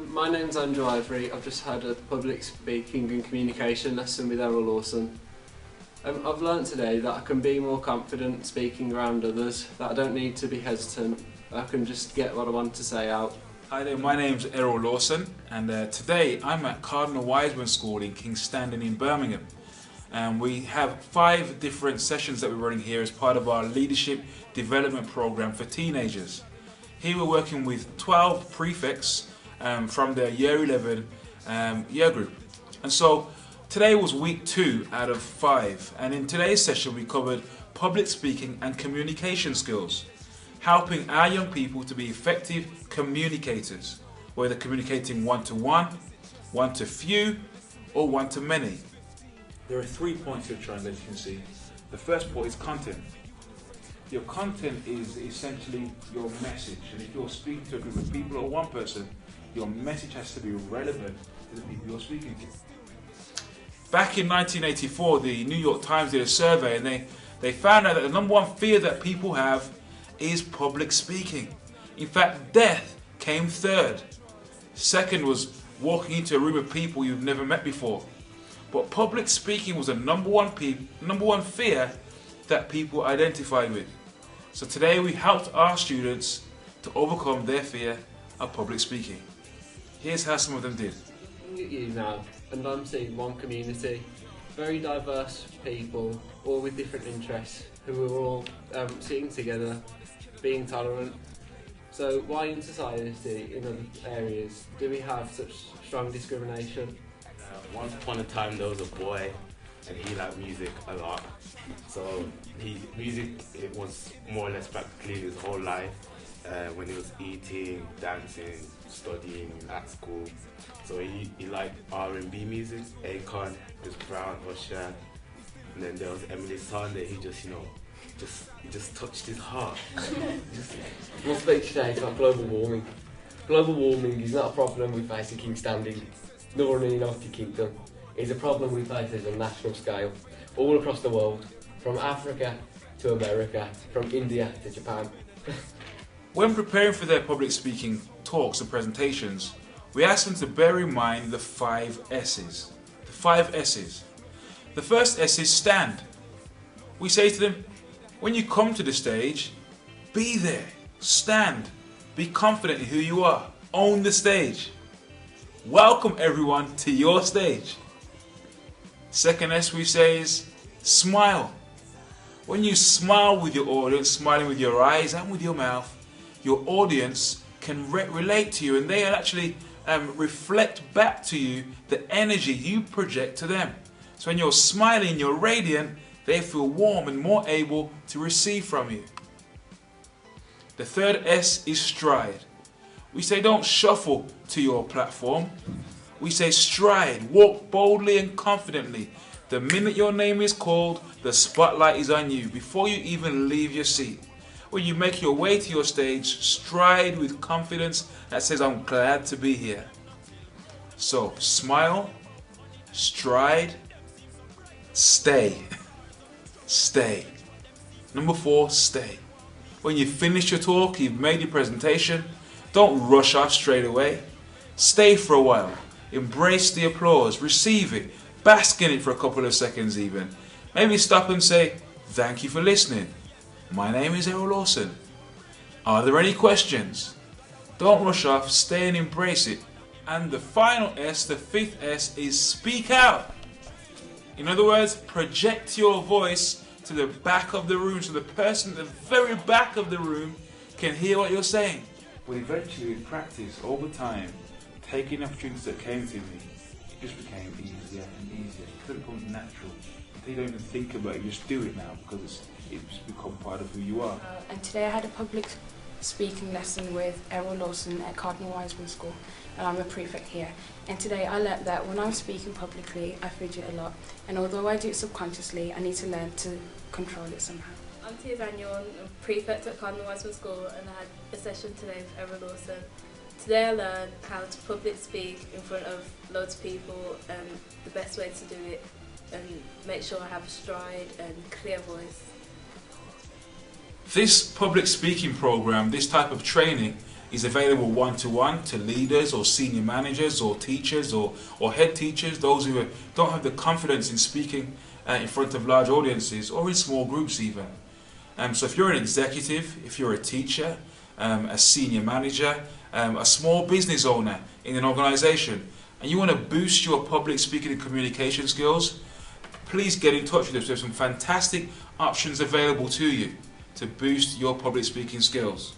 My name's Andrew Ivory. I've just had a public speaking and communication lesson with Errol, Lawson. I've learnt today that I can be more confident speaking around others, that I don't need to be hesitant, I can just get what I want to say out. Hi there, my name's Errol Lawson, and today I'm at Cardinal Wiseman School in King's Standing in Birmingham. And we have 5 different sessions that we're running here as part of our leadership development program for teenagers. Here we're working with 12 prefects from their year 11 year group. And so today was week 2 out of 5, and in today's session we covered public speaking and communication skills, helping our young people to be effective communicators, whether communicating one-to-one, one-to-few, or one-to-many. There are 3 points to the triangle, as you can see. The first point is content. Your content is essentially your message, and if you're speaking to a group of people or one person, your message has to be relevant to the people you're speaking to. Back in 1984, the New York Times did a survey, and they found out that the #1 fear that people have is public speaking. In fact, death came third. Second was walking into a room of people you've never met before. But public speaking was the #1 fear that people identified with. So today we helped our students to overcome their fear of public speaking. Here's how some of them did. Looking at you now, and I'm seeing one community, very diverse people, all with different interests, who are all sitting together, being tolerant. So why in society, in other areas, do we have such strong discrimination? Once upon a time there was a boy and he liked music a lot. So music, it was more or less practically his whole life, when he was eating, dancing, studying at school. So he liked R&B music, Akon, Chris Brown, Usher. And then there was Emily Sandé, he just touched his heart. My speech today is about global warming. Global warming is not a problem we face in King's Standing, nor in the United Kingdom. It's a problem we face at a national scale, all across the world, from Africa to America, from India to Japan. When preparing for their public speaking talks and presentations, we asked them to bear in mind the 5 S's. The 5 S's. The first S is stand. We say to them, when you come to the stage, be there, stand, be confident in who you are, own the stage. Welcome everyone to your stage. Second S we say is smile. When you smile with your audience, smiling with your eyes and with your mouth, your audience can relate to you, and they actually reflect back to you the energy you project to them. So when you're smiling, you're radiant, they feel warm and more able to receive from you. The third S is stride. We say don't shuffle to your platform. We say stride, walk boldly and confidently. The minute your name is called, the spotlight is on you before you even leave your seat. When you make your way to your stage, stride with confidence that says, I'm glad to be here. So smile, stride, stay. Stay. Number 4, stay. When you finish your talk, you've made your presentation, don't rush off straight away. Stay for a while. Embrace the applause. Receive it. Bask in it for a couple of seconds even. Maybe stop and say, thank you for listening. My name is Errol Lawson. Are there any questions? Don't rush off. Stay and embrace it. And the final S, the 5th S, is speak out. In other words, project your voice to the back of the room so the person at the very back of the room can hear what you're saying. But eventually, with practice, over time, taking opportunities that came to me, it just became easier and easier. It becomes natural. You don't even think about it, you just do it now because it's become part of who you are. And today I had a public speaking lesson with Errol Lawson at Cardinal Wiseman School, and I'm a prefect here. And today I learnt that when I'm speaking publicly, I fidget a lot, and although I do it subconsciously, I need to learn to control it somehow. I'm Tia Daniel, I'm a prefect at Cardinal Wiseman School, and I had a session today with Errol Lawson. Today I learned how to public speak in front of loads of people, and the best way to do it, and make sure I have a stride and clear voice. This public speaking program, this type of training, He's available one-to-one to leaders or senior managers or teachers or head teachers, those who don't have the confidence in speaking in front of large audiences or in small groups even. So if you're an executive, if you're a teacher, a senior manager, a small business owner in an organization, and you want to boost your public speaking and communication skills, please get in touch with us. There's some fantastic options available to you to boost your public speaking skills.